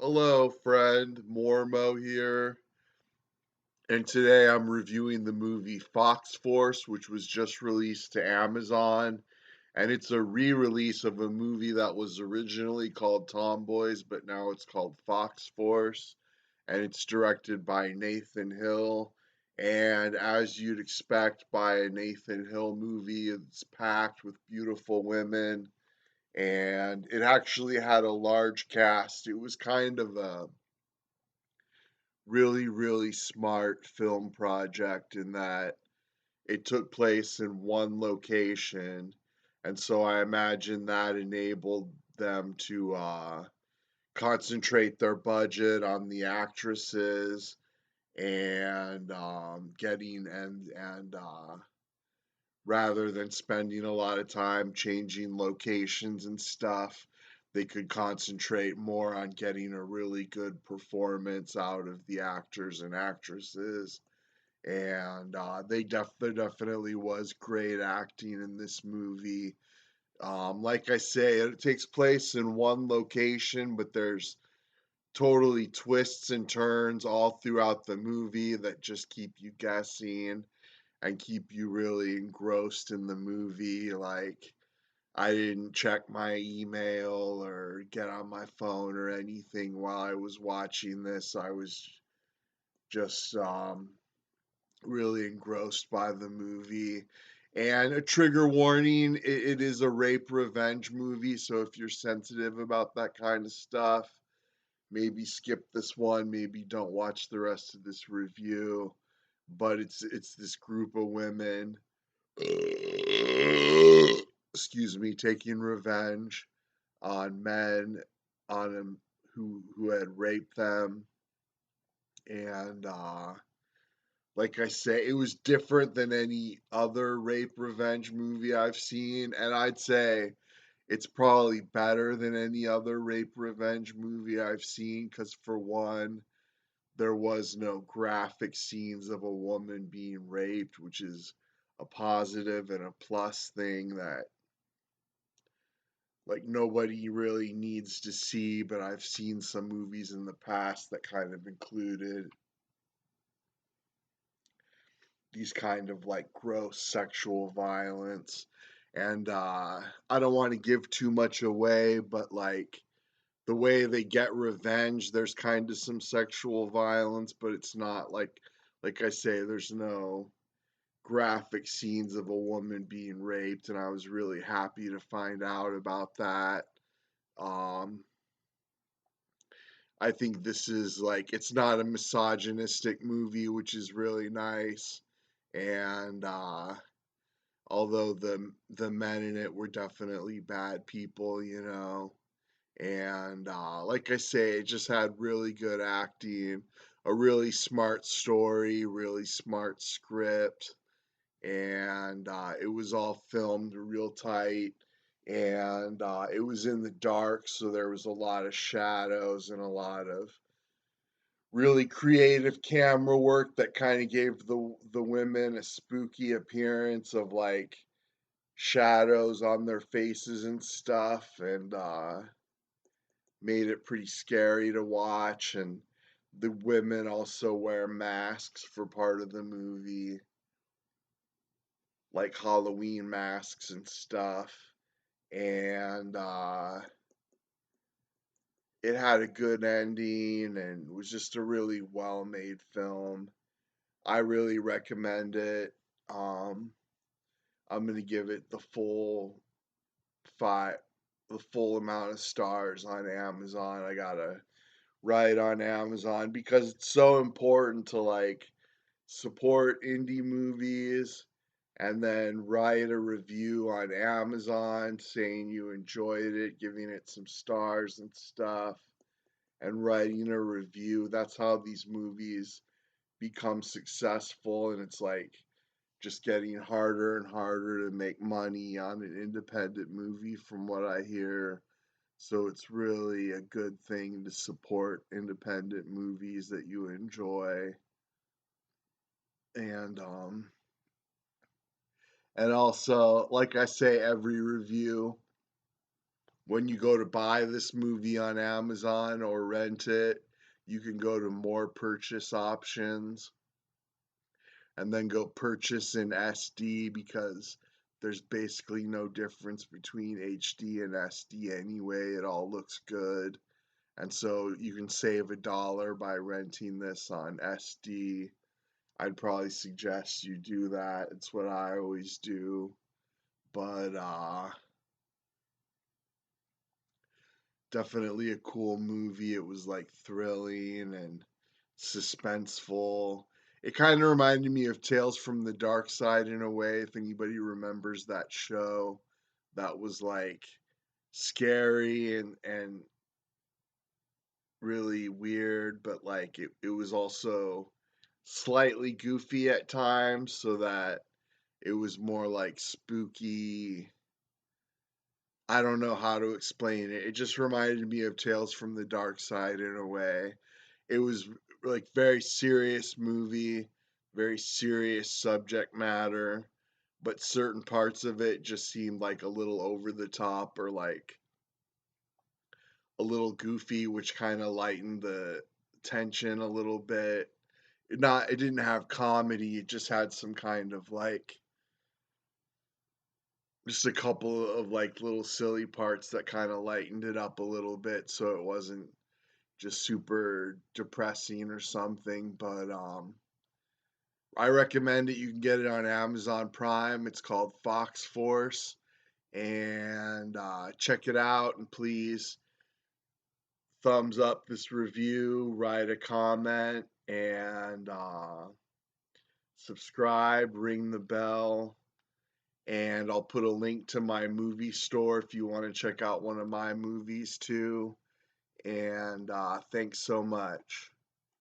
Hello, friend. Mormo here. And today I'm reviewing the movie Fox Force, which was just released to Amazon. And it's a re release of a movie that was originally called Tomboys, but now it's called Fox Force. And it's directed by Nathan Hill. And as you'd expect by a Nathan Hill movie, it's packed with beautiful women. And it actually had a large cast. It was kind of a really smart film project in that it took place in one location. And so I imagine that enabled them to concentrate their budget on the actresses and getting and rather than spending a lot of time changing locations and stuff, they could concentrate more on getting a really good performance out of the actors and actresses. And there definitely was great acting in this movie. Like I say, it takes place in one location, but there's totally twists and turns all throughout the movie that just keep you guessing and keep you really engrossed in the movie. Like, I didn't check my email or get on my phone or anything while I was watching this. I was just really engrossed by the movie. And a trigger warning, it is a rape revenge movie, so if you're sensitive about that kind of stuff, maybe skip this one, maybe don't watch the rest of this review. But it's this group of women, excuse me, taking revenge on men on him who had raped them. And like I say, it was different than any other rape revenge movie I've seen, and I'd say it's probably better than any other rape revenge movie I've seen because, for one, there was no graphic scenes of a woman being raped, which is a positive and a plus thing that like nobody really needs to see, but I've seen some movies in the past that kind of included these kind of like gross sexual violence. And I don't want to give too much away, but like the way they get revenge, there's kind of some sexual violence, but it's not like I say, there's no graphic scenes of a woman being raped, and I was really happy to find out about that. Um, I think this is like it's not a misogynistic movie, which is really nice. And although the men in it were definitely bad people, and like I say, it just had really good acting, a really smart story, really smart script, and it was all filmed real tight. And it was in the dark, so there was a lot of shadows and a lot of really creative camera work that kind of gave the women a spooky appearance of like shadows on their faces and stuff, and made it pretty scary to watch. And the women also wear masks for part of the movie, like Halloween masks and stuff. And it had a good ending and was just a really well made film. I really recommend it. Um, I'm gonna give it five, the full amount of stars on Amazon. I gotta write on Amazon because it's so important to like support indie movies and then write a review on Amazon saying you enjoyed it, giving it some stars and stuff, and writing a review. That's how these movies become successful, and it's like just getting harder and harder to make money on an independent movie from what I hear. So it's really a good thing to support independent movies that you enjoy. And and also, like I say every review, when you go to buy this movie on Amazon or rent it, you can go to more purchase options and then go purchase in SD because there's basically no difference between HD and SD anyway. It all looks good. And so you can save $1 by renting this on SD. I'd probably suggest you do that. It's what I always do. But definitely a cool movie. It was like thrilling and suspenseful. It kind of reminded me of Tales from the Dark Side in a way, if anybody remembers that show. That was like scary and really weird, but like it was also slightly goofy at times, so that it was more like spooky. I don't know how to explain it. It just reminded me of Tales from the Dark Side in a way. It was like very serious movie, very serious subject matter, but certain parts of it just seemed like a little over the top or like a little goofy, which kind of lightened the tension a little bit. It didn't have comedy, it just had some kind of like just a couple of like little silly parts that kind of lightened it up a little bit so it wasn't just super depressing or something. But I recommend it. You can get it on Amazon Prime. It's called Fox Force, and check it out. And please thumbs up this review, write a comment, and subscribe, ring the bell. And I'll put a link to my movie store if you want to check out one of my movies too. And thanks so much.